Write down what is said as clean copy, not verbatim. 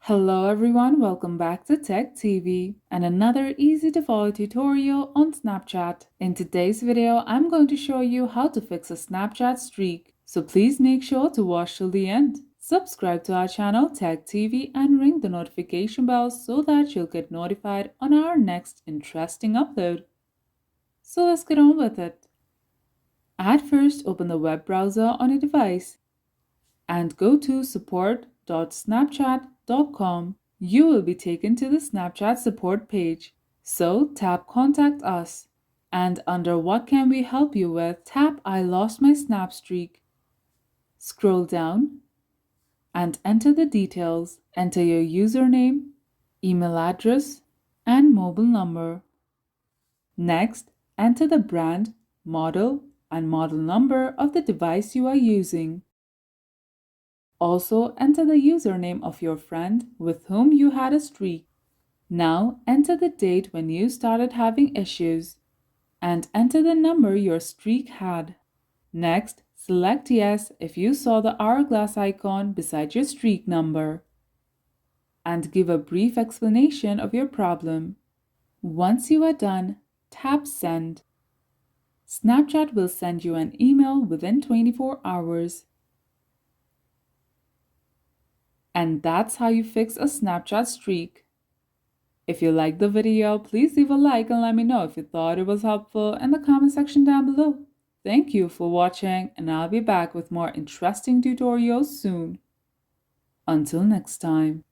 Hello everyone, welcome back to Tech TV and another easy to follow tutorial on Snapchat. In today's video, I'm going to show you how to fix a Snapchat streak. So please make sure to watch till the end. Subscribe to our channel Tech TV and ring the notification bell so that you'll get notified on our next interesting upload. So let's get on with it. At first, open the web browser on your device and go to support.snapchat.com. You will be taken to the Snapchat support page. So tap Contact Us. And under What can we help you with, tap I lost my snap streak. Scroll down and enter the details. Enter your username, email address, and mobile number. Next, enter the brand, model, and model number of the device you are using. Also, enter the username of your friend with whom you had a streak. Now, enter the date when you started having issues and enter the number your streak had. Next, select Yes if you saw the hourglass icon beside your streak number and give a brief explanation of your problem. Once you are done, tap Send. Snapchat will send you an email within 24 hours. And that's how you fix a Snapchat streak. If you liked the video, please leave a like and let me know if you thought it was helpful in the comment section down below. Thank you for watching, and I'll be back with more interesting tutorials soon. Until next time.